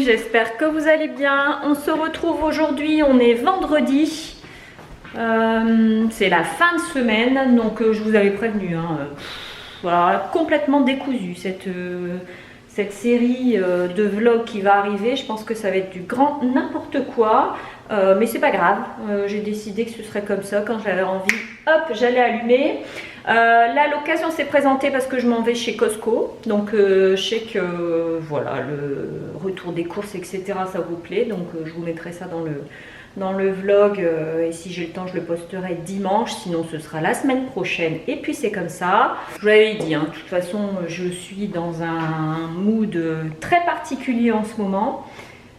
j'espère que vous allez bien. On se retrouve aujourd'hui, on est vendredi. C'est la fin de semaine, donc je vous avais prévenu. Voilà, complètement décousu cette série de vlogs qui va arriver. Je pense que ça va être du grand n'importe quoi. Mais c'est pas grave, j'ai décidé que ce serait comme ça. Quand j'avais envie, hop, j'allais allumer. Là, l'occasion s'est présentée parce que je m'en vais chez Costco. Donc, je sais que voilà, le retour des courses, etc., ça vous plaît. Donc, je vous mettrai ça dans le vlog. Et si j'ai le temps, je le posterai dimanche. Sinon, ce sera la semaine prochaine. Et puis, c'est comme ça. Je vous l'avais dit, de toute façon, je suis dans un mood très particulier en ce moment.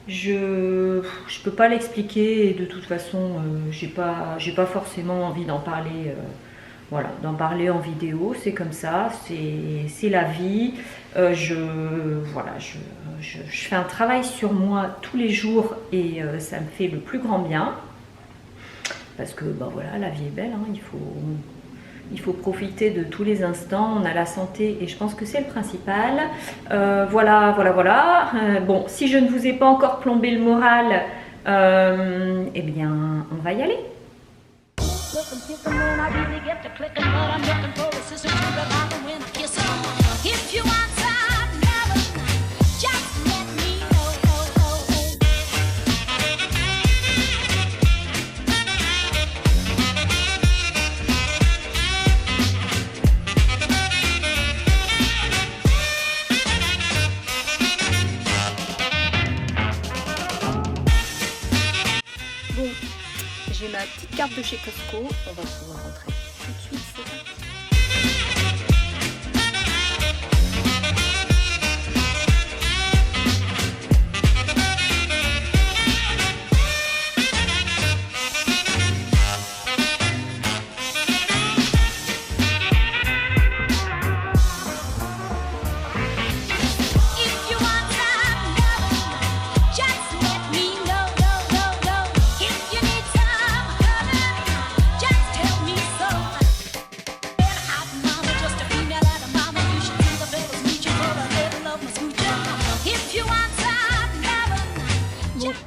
Je peux pas l'expliquer et de toute façon j'ai pas forcément envie d'en parler voilà, d'en parler en vidéo, c'est comme ça, c'est la vie. Je fais un travail sur moi tous les jours et ça me fait le plus grand bien parce que voilà, la vie est belle, il faut profiter de tous les instants, on a la santé et je pense que c'est le principal. Voilà. Bon, si je ne vous ai pas encore plombé le moral, eh bien, on va y aller. Bon, j'ai ma petite carte de chez Costco, on va pouvoir rentrer tout de suite, c'est parti.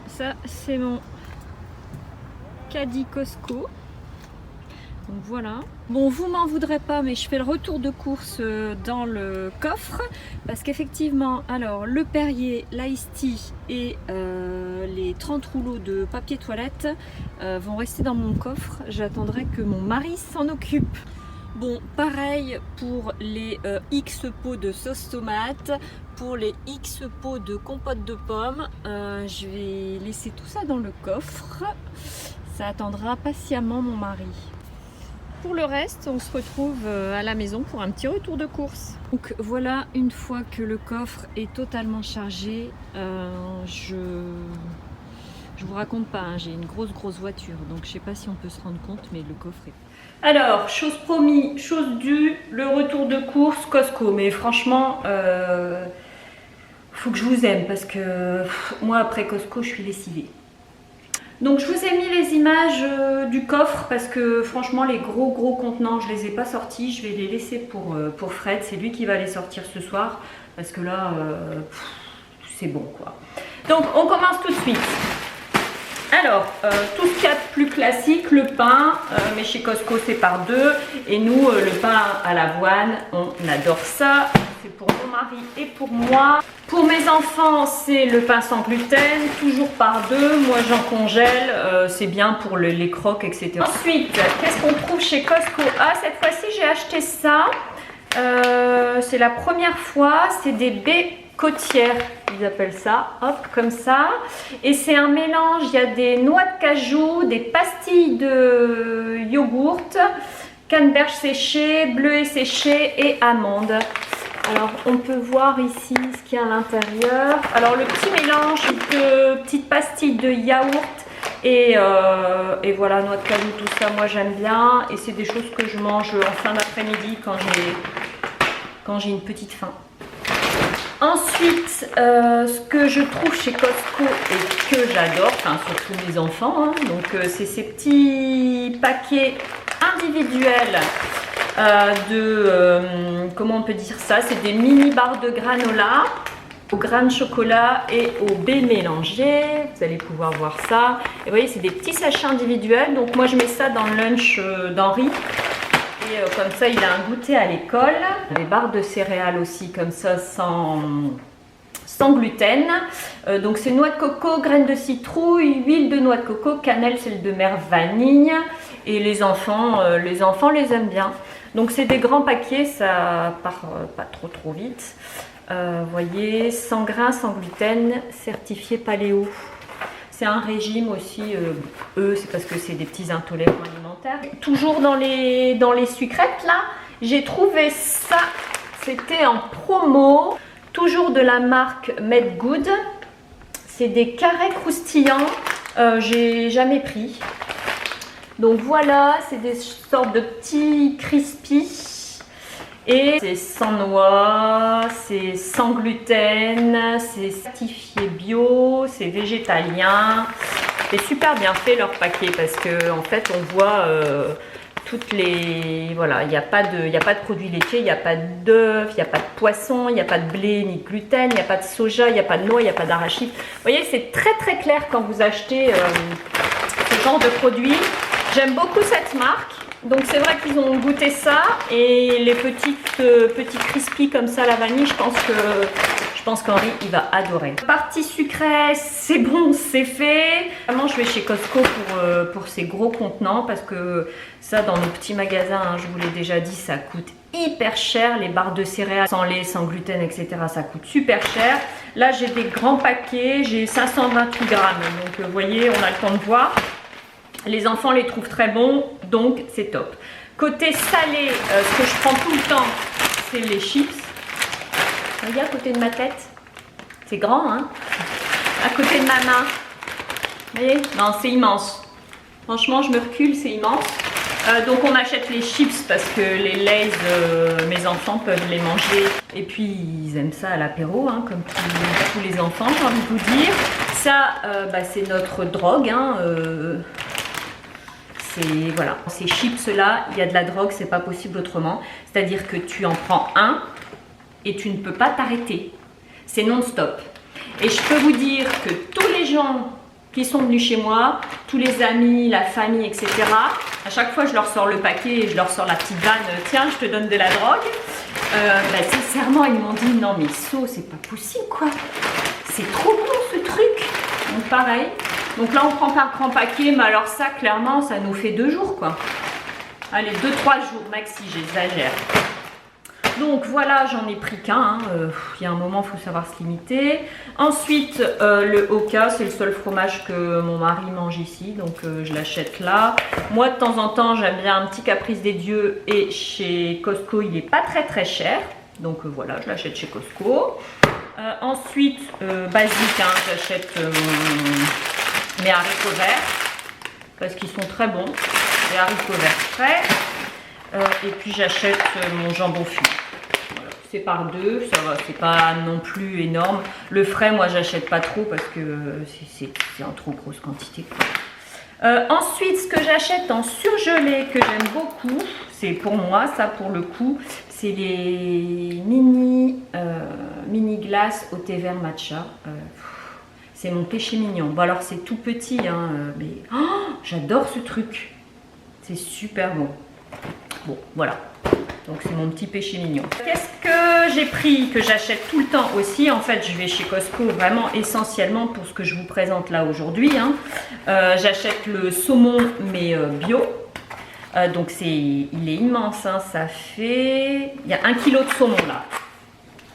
Ça, c'est mon caddie Costco. Donc voilà. Bon, vous m'en voudrez pas, mais je fais le retour de course dans le coffre. Parce qu'effectivement, alors, le Perrier, l'Ice Tea et les 30 rouleaux de papier toilette vont rester dans mon coffre. J'attendrai que mon mari s'en occupe. Bon, pareil pour les X pots de sauce tomate, pour les X pots de compote de pommes. Je vais laisser tout ça dans le coffre. Ça attendra patiemment mon mari. Pour le reste, on se retrouve à la maison pour un petit retour de course. Donc voilà, une fois que le coffre est totalement chargé, je vous raconte pas, j'ai une grosse voiture, donc je sais pas si on peut se rendre compte, mais le coffre est... Alors, chose promis, chose due, le retour de course Costco. Mais franchement, faut que je vous aime parce que moi, après Costco, je suis lessivée. Donc, je vous ai mis les images du coffre parce que franchement, les gros contenants, je les ai pas sortis. Je vais les laisser pour Fred. C'est lui qui va les sortir ce soir parce que là, c'est bon quoi. Donc, on commence tout de suite. Alors, tout ce qu'il y a de plus classique, le pain, mais chez Costco c'est par deux. Et nous, le pain à l'avoine, on adore ça. C'est pour mon mari et pour moi. Pour mes enfants, c'est le pain sans gluten, toujours par deux. Moi, j'en congèle, c'est bien pour les croques, etc. Ensuite, qu'est-ce qu'on trouve chez Costco? Ah, cette fois-ci, j'ai acheté ça. C'est la première fois, c'est des baies côtières, ils appellent ça, hop, comme ça. Et c'est un mélange, il y a des noix de cajou, des pastilles de yogourt, canneberge séchée, bleuet séché et amandes. Alors, on peut voir ici ce qu'il y a à l'intérieur. Alors, le petit mélange de petites pastilles de yaourt et voilà, noix de cajou, tout ça, moi j'aime bien. Et c'est des choses que je mange en fin d'après-midi quand j'ai une petite faim. Ensuite, ce que je trouve chez Costco et que j'adore, enfin surtout mes enfants, donc c'est ces petits paquets individuels comment on peut dire ça, c'est des mini barres de granola. au grain de chocolat et au baie mélangé. Vous allez pouvoir voir ça. Et vous voyez, c'est des petits sachets individuels. Donc moi, je mets ça dans le lunch d'Henri. Et comme ça, il a un goûter à l'école. Des barres de céréales aussi, comme ça, sans gluten. Donc c'est noix de coco, graines de citrouille, huile de noix de coco, cannelle, sel de mer, vanille. Et les enfants les aiment bien. Donc c'est des grands paquets, ça part pas trop vite. Voyez, sans grains, sans gluten, certifié paléo. C'est un régime aussi, c'est parce que c'est des petits intolérants alimentaires. Toujours dans les sucrètes là, j'ai trouvé ça, c'était en promo, toujours de la marque Made Good. C'est des carrés croustillants, j'ai jamais pris. Donc voilà, c'est des sortes de petits crispies. Et c'est sans noix, c'est sans gluten, c'est certifié bio, c'est végétalien. C'est super bien fait leur paquet parce que en fait on voit toutes les... Voilà, il n'y a pas de produits laitiers, il n'y a pas d'œufs, il n'y a pas de poisson, il n'y a pas de blé ni de gluten, il n'y a pas de soja, il n'y a pas de noix, il n'y a pas d'arachide. Vous voyez, c'est très clair quand vous achetez ce genre de produits. J'aime beaucoup cette marque. Donc c'est vrai qu'ils ont goûté ça et les petits crispies comme ça à la vanille, je pense qu'Henri il va adorer. Partie sucrée, c'est bon, c'est fait. Vraiment je vais chez Costco pour ces gros contenants parce que ça dans nos petits magasins, hein, je vous l'ai déjà dit, ça coûte hyper cher. Les barres de céréales sans lait, sans gluten, etc. ça coûte super cher. Là j'ai des grands paquets, j'ai 528 grammes. Donc vous voyez, on a le temps de voir. Les enfants les trouvent très bons, donc c'est top. Côté salé, ce que je prends tout le temps, c'est les chips. Regardez à côté de ma tête. C'est grand, hein? À côté de ma main. Vous voyez? Non, c'est immense. Franchement, je me recule, c'est immense. Donc on achète les chips parce que les Lay's, mes enfants peuvent les manger. Et puis ils aiment ça à l'apéro, hein, comme tous les enfants, j'ai envie de vous dire. Ça, c'est notre drogue, hein, voilà, ces chips là, il y a de la drogue, c'est pas possible autrement. C'est-à-dire que tu en prends un et tu ne peux pas t'arrêter. C'est non-stop. Et je peux vous dire que tous les gens qui sont venus chez moi, tous les amis, la famille, etc. À chaque fois, je leur sors le paquet et je leur sors la petite vanne. Tiens, je te donne de la drogue. Sincèrement, ils m'ont dit non mais So, c'est pas possible quoi. C'est trop bon ce truc. Donc pareil. Donc là, on prend pas un grand paquet, mais alors ça, clairement, ça nous fait 2 jours, quoi. Allez, 2-3 jours maxi, j'exagère. Donc voilà, j'en ai pris qu'un. Hein. Il y a un moment, il faut savoir se limiter. Ensuite, le Oka, c'est le seul fromage que mon mari mange ici, donc je l'achète là. Moi, de temps en temps, j'aime bien un petit Caprice des Dieux et chez Costco, il n'est pas très cher. Donc voilà, je l'achète chez Costco. Ensuite, basique, hein, j'achète... mes haricots verts parce qu'ils sont très bons, les haricots verts frais, et puis j'achète mon jambon fumé. Voilà. C'est par 2, ça va, c'est pas non plus énorme. Le frais, moi j'achète pas trop parce que c'est en trop grosse quantité. Ensuite, ce que j'achète en surgelé que j'aime beaucoup, c'est pour moi, ça pour le coup, c'est les mini glaces au thé vert matcha. C'est mon péché mignon. Bon alors c'est tout petit, hein, mais j'adore ce truc. C'est super bon. Bon, voilà. Donc c'est mon petit péché mignon. Qu'est-ce que j'ai pris, que j'achète tout le temps aussi? En fait, je vais chez Costco vraiment essentiellement pour ce que je vous présente là aujourd'hui. Hein. J'achète le saumon, mais bio. Donc il est immense, hein, ça fait... Il y a 1 kg de saumon là.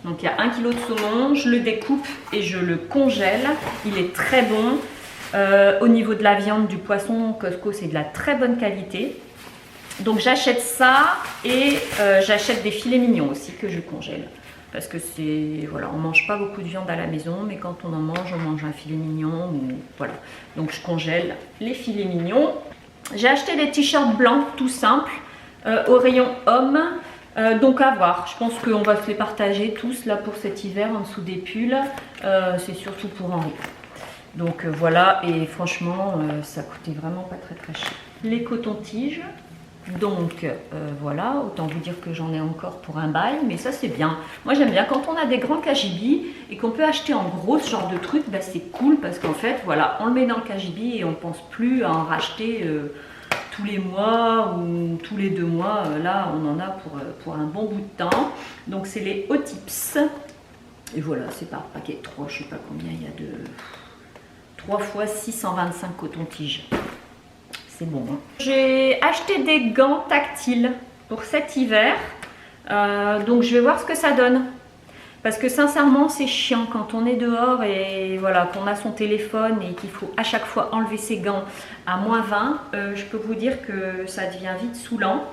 Donc il y a 1 kg de saumon, je le découpe et je le congèle. Il est très bon. Au niveau de la viande, du poisson, Costco, c'est de la très bonne qualité. Donc j'achète ça et j'achète des filets mignons aussi que je congèle. Parce que c'est... Voilà, on ne mange pas beaucoup de viande à la maison, mais quand on en mange, on mange un filet mignon. Ou, voilà. Donc je congèle les filets mignons. J'ai acheté des t-shirts blancs tout simples au rayon hommes. Donc à voir, je pense qu'on va se les partager tous là pour cet hiver en dessous des pulls, c'est surtout pour Henri. Donc voilà, et franchement ça coûtait vraiment pas très cher. Les cotons-tiges, Donc voilà, autant vous dire que j'en ai encore pour un bail, mais ça c'est bien. Moi j'aime bien quand on a des grands KGB et qu'on peut acheter en gros ce genre de truc, bah, c'est cool parce qu'en fait voilà, on le met dans le KGB et on pense plus à en racheter tous les mois ou tous les 2 mois. Là on en a pour un bon bout de temps. Donc c'est les O-Tips. Et voilà, c'est par paquet 3, je sais pas combien il y a de 3 fois 625 coton-tiges. C'est bon. Hein. J'ai acheté des gants tactiles pour cet hiver. Donc je vais voir ce que ça donne. Parce que sincèrement, c'est chiant quand on est dehors et voilà, qu'on a son téléphone et qu'il faut à chaque fois enlever ses gants à -20. Je peux vous dire que ça devient vite saoulant.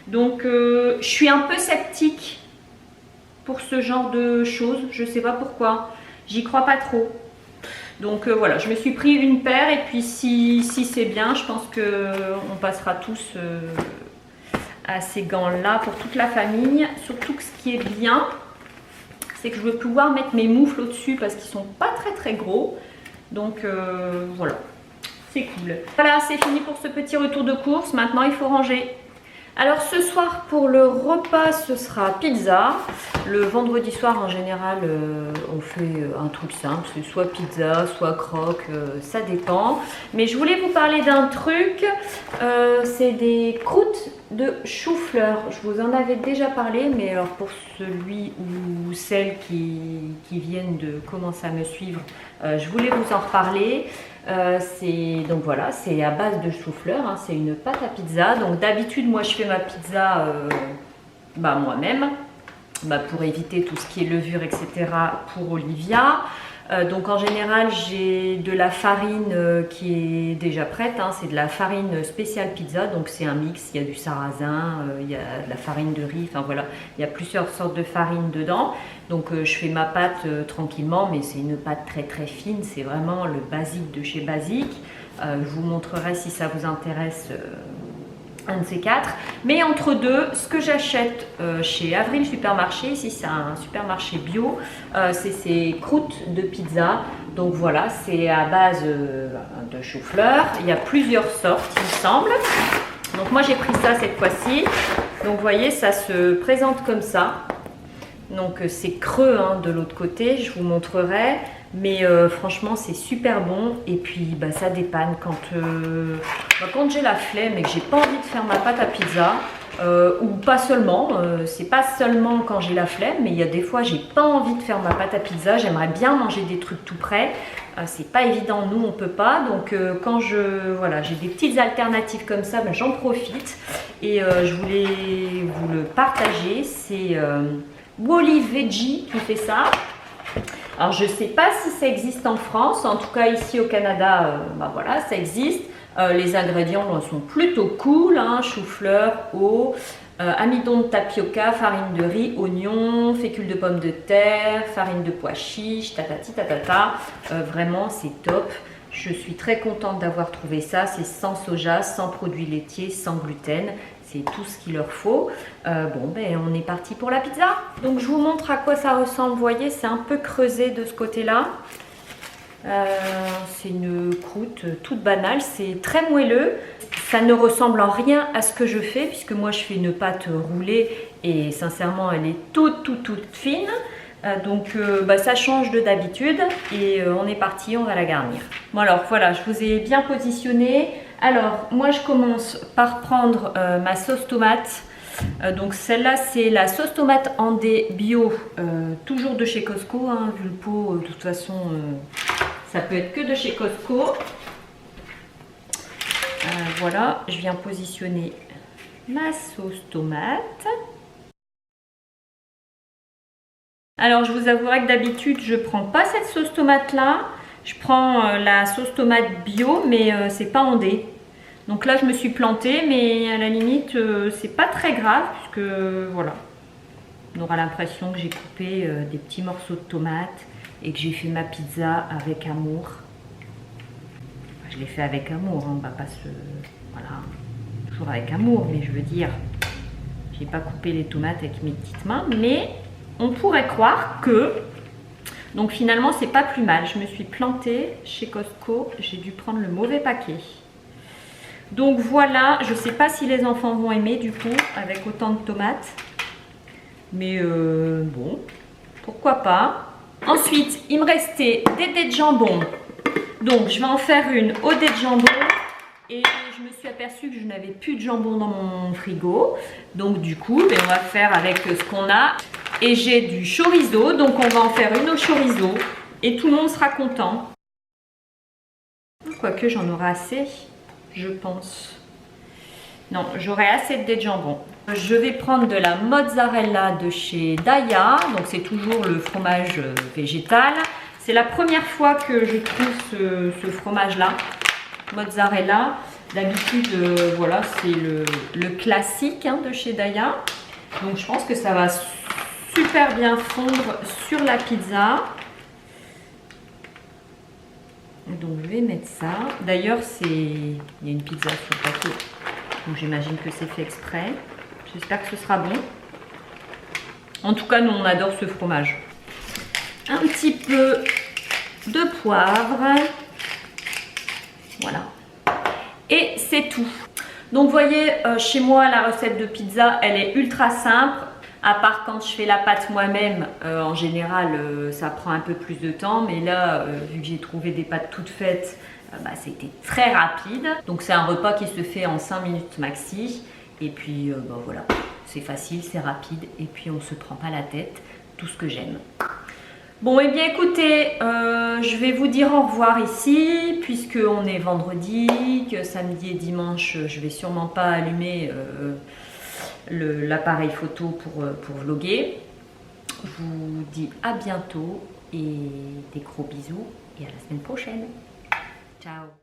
Donc je suis un peu sceptique pour ce genre de choses. Je sais pas pourquoi. J'y crois pas trop. Donc voilà, je me suis pris une paire et puis si c'est bien, je pense qu'on passera tous à ces gants-là pour toute la famille. Surtout que ce qui est bien, c'est que je veux pouvoir mettre mes moufles au-dessus parce qu'ils sont pas très gros. Donc voilà, c'est cool. Voilà, c'est fini pour ce petit retour de course. Maintenant, il faut ranger. Alors ce soir pour le repas ce sera pizza. Le vendredi soir en général on fait un truc simple, c'est soit pizza, soit croque, ça dépend. Mais je voulais vous parler d'un truc, c'est des croûtes de chou-fleur. Je vous en avais déjà parlé, mais alors pour celui ou celles qui viennent de commencer à me suivre, je voulais vous en reparler. Donc voilà, c'est à base de chou-fleur, hein, c'est une pâte à pizza. Donc d'habitude moi je fais ma pizza moi-même, pour éviter tout ce qui est levure, etc. pour Olivia. Donc en général j'ai de la farine qui est déjà prête, hein, c'est de la farine spéciale pizza, donc c'est un mix, il y a du sarrasin, il y a de la farine de riz, enfin voilà, il y a plusieurs sortes de farine dedans. Donc je fais ma pâte tranquillement, mais c'est une pâte très fine, c'est vraiment le basique de chez Basique. Je vous montrerai si ça vous intéresse un de ces 4. Mais entre deux, ce que j'achète chez Avril Supermarché, ici c'est un supermarché bio, c'est ces croûtes de pizza. Donc voilà, c'est à base de chou-fleur. Il y a plusieurs sortes, il me semble. Donc moi j'ai pris ça cette fois-ci. Donc vous voyez, ça se présente comme ça. Donc c'est creux hein, de l'autre côté, je vous montrerai. Mais franchement c'est super bon et puis ça dépanne quand j'ai la flemme et que j'ai pas envie de faire ma pâte à pizza ou pas seulement, c'est pas seulement quand j'ai la flemme, mais il y a des fois j'ai pas envie de faire ma pâte à pizza, j'aimerais bien manger des trucs tout prêts, c'est pas évident, nous on peut pas, donc quand j'ai des petites alternatives comme ça, j'en profite et je voulais vous le partager. C'est Wally Veggie qui fait ça. Alors je ne sais pas si ça existe en France, en tout cas ici au Canada, voilà, ça existe. Les ingrédients sont plutôt cool, hein, chou-fleur, eau, amidon de tapioca, farine de riz, oignon, fécule de pommes de terre, farine de pois chiche, tatati tatata. Vraiment c'est top. Je suis très contente d'avoir trouvé ça. C'est sans soja, sans produits laitiers, sans gluten. C'est tout ce qu'il leur faut. On est parti pour la pizza. Donc je vous montre à quoi ça ressemble. Vous voyez, c'est un peu creusé de ce côté-là. C'est une croûte toute banale. C'est très moelleux. Ça ne ressemble en rien à ce que je fais, puisque moi je fais une pâte roulée et sincèrement elle est toute fine. Ça change de d'habitude et on est parti, on va la garnir. Bon alors voilà, je vous ai bien positionné. Alors moi je commence par prendre ma sauce tomate. Donc celle-là c'est la sauce tomate Andé bio, toujours de chez Costco, hein, vu le pot, de toute façon ça peut être que de chez Costco. Voilà, je viens positionner ma sauce tomate. Alors je vous avouerai que d'habitude je prends pas cette sauce tomate là, je prends la sauce tomate bio mais c'est pas Andé. Donc là je me suis plantée, mais à la limite c'est pas très grave puisque voilà, on aura l'impression que j'ai coupé des petits morceaux de tomates et que j'ai fait ma pizza avec amour. Je l'ai fait avec amour, hein, on va pas se... Voilà, toujours avec amour, mais je veux dire, j'ai pas coupé les tomates avec mes petites mains, mais on pourrait croire que... Donc finalement c'est pas plus mal, je me suis plantée chez Costco, j'ai dû prendre le mauvais paquet. Donc voilà, je sais pas si les enfants vont aimer du coup avec autant de tomates. Mais bon, pourquoi pas. Ensuite, il me restait des dés de jambon. Donc je vais en faire une au dés de jambon. Et je me suis aperçue que je n'avais plus de jambon dans mon frigo. Donc du coup, on va faire avec ce qu'on a. Et j'ai du chorizo, donc on va en faire une au chorizo. Et tout le monde sera content. Quoique j'en aurai assez, je pense. Non, j'aurai assez de dés de jambon. Je vais prendre de la mozzarella de chez Daiya. Donc c'est toujours le fromage végétal. C'est la première fois que je trouve ce fromage-là. Mozzarella. D'habitude, voilà, c'est le classique de chez Daiya. Donc je pense que ça va super bien fondre sur la pizza. Donc je vais mettre ça. D'ailleurs, il y a une pizza sur le paquet. Donc j'imagine que c'est fait exprès. J'espère que ce sera bon. En tout cas, nous on adore ce fromage. Un petit peu de poivre. Voilà. Et c'est tout. Donc vous voyez, chez moi, la recette de pizza, elle est ultra simple. À part quand je fais la pâte moi-même, en général, ça prend un peu plus de temps. Mais là, vu que j'ai trouvé des pâtes toutes faites, c'était très rapide. Donc c'est un repas qui se fait en 5 minutes maxi. Et puis voilà, c'est facile, c'est rapide. Et puis on ne se prend pas la tête. Tout ce que j'aime. Bon, et bien écoutez, je vais vous dire au revoir ici, puisqu'on est vendredi, que samedi et dimanche, je vais sûrement pas allumer l'appareil photo pour vlogger. Je vous dis à bientôt et des gros bisous et à la semaine prochaine. Ciao!